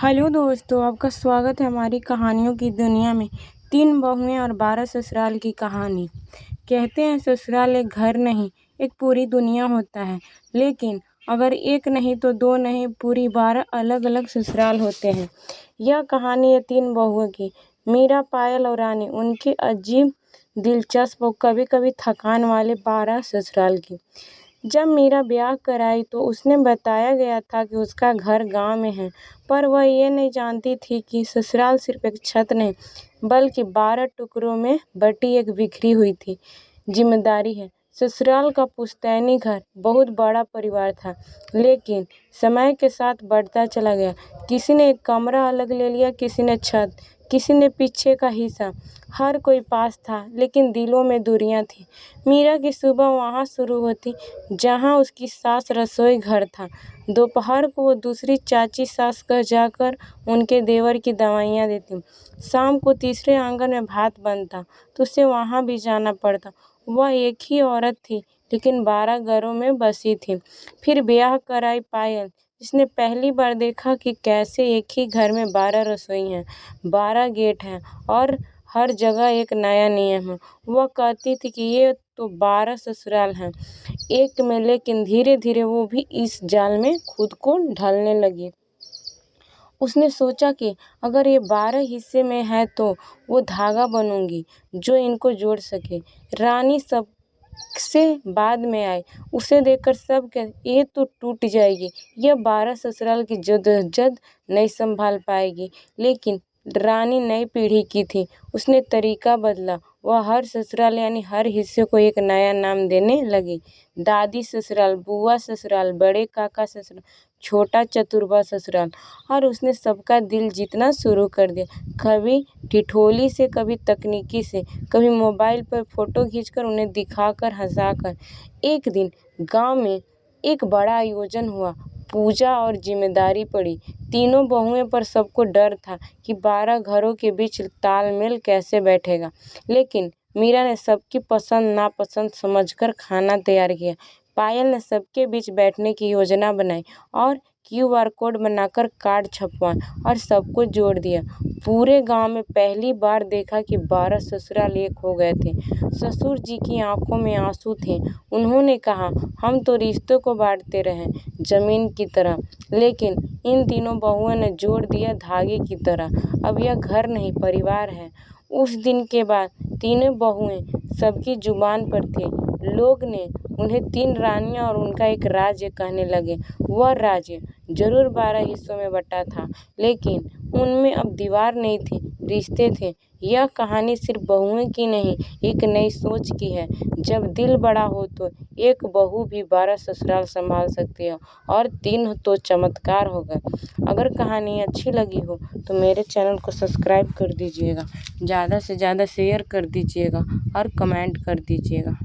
Hello दोस्तों, आपका स्वागत है हमारी कहानियों की दुनिया में। 3 बहुएं और 12 ससुराल की कहानी। कहते हैं ससुराल एक घर नहीं, एक पूरी दुनिया होता है। लेकिन अगर एक नहीं तो 2 नहीं, पूरी 12 अलग अलग ससुराल होते हैं। यह कहानी है 3 बहुओं की, मीरा, पायल और रानी। उनके अजीब, दिलचस्प और कभी कभी थकान वाले 12 ससुराल की। जब मीरा ब्याह कराई तो उसने बताया गया था कि उसका घर गांव में है, पर वह ये नहीं जानती थी कि ससुराल सिर्फ एक छत नहीं, बल्कि 12 टुकड़ों में बटी एक बिखरी हुई थी जिम्मेदारी है। ससुराल का पुश्तैनी घर बहुत बड़ा परिवार था, लेकिन समय के साथ बढ़ता चला गया। किसी ने एक कमरा अलग ले लिया, किसी ने छत, किसी ने पीछे का हिस्सा। हर कोई पास था, लेकिन दिलों में दूरियां थीं। मीरा की सुबह वहां शुरू होती जहां उसकी सास रसोई घर था। दोपहर को वो दूसरी चाची सास घर जाकर उनके देवर की दवाइयाँ देती। शाम को तीसरे आंगन में भात बनता तो उसे वहां भी जाना पड़ता। वह एक ही औरत थी, लेकिन 12 घरों में बसी थी। फिर ब्याह कराई पायल, जिसने पहली बार देखा कि कैसे एक ही घर में 12 रसोई हैं, 12 गेट हैं और हर जगह एक नया नियम है। वह कहती थी कि ये तो 12 ससुराल हैं एक में, लेकिन धीरे धीरे वो भी इस जाल में खुद को ढालने लगी। उसने सोचा कि अगर ये 12 हिस्से में है तो वो धागा बनूंगी जो इनको जोड़ सके। रानी सबसे बाद में आई। उसे देखकर सब कहते, ये तो टूट जाएगी, यह 12 ससुराल की जद्दोजहद नहीं संभाल पाएगी। लेकिन रानी नई पीढ़ी की थी, उसने तरीका बदला। वह हर ससुराल यानी हर हिस्से को एक नया नाम देने लगी। दादी ससुराल, बुआ ससुराल, बड़े काका ससुराल, छोटा चतुरबा ससुराल। और उसने सबका दिल जीतना शुरू कर दिया, कभी ठिठोली से, कभी तकनीकी से, कभी मोबाइल पर फोटो खींचकर उन्हें दिखाकर, हंसाकर। एक दिन गांव में एक बड़ा आयोजन हुआ, पूजा और जिम्मेदारी पड़ी तीनों बहुएं पर। सबको डर था कि 12 घरों के बीच तालमेल कैसे बैठेगा। लेकिन मीरा ने सबकी पसंद नापसंद समझकर खाना तैयार किया। पायल ने सबके बीच बैठने की योजना बनाई और QR कोड बनाकर कार्ड छपवाए और सबको जोड़ दिया। पूरे गांव में पहली बार देखा कि 12 ससुराल एक हो गए थे। ससुर जी की आंखों में आंसू थे। उन्होंने कहा, हम तो रिश्तों को बांटते रहे जमीन की तरह, लेकिन इन तीनों बहुओं ने जोड़ दिया धागे की तरह। अब यह घर नहीं, परिवार है। उस दिन के बाद तीनों बहुएं सबकी जुबान पर थे। लोग ने उन्हें 3 रानियां और उनका एक राज्य कहने लगे। वह राज्य जरूर 12 हिस्सों में बटा था, लेकिन उनमें अब दीवार नहीं थी, रिश्ते थे। यह कहानी सिर्फ बहुओं की नहीं, एक नई सोच की है। जब दिल बड़ा हो तो एक बहू भी 12 ससुराल संभाल सकती है, और 3 तो चमत्कार होगा। अगर कहानी अच्छी लगी हो तो मेरे चैनल को सब्सक्राइब कर दीजिएगा, ज़्यादा से ज़्यादा शेयर कर दीजिएगा और कमेंट कर दीजिएगा।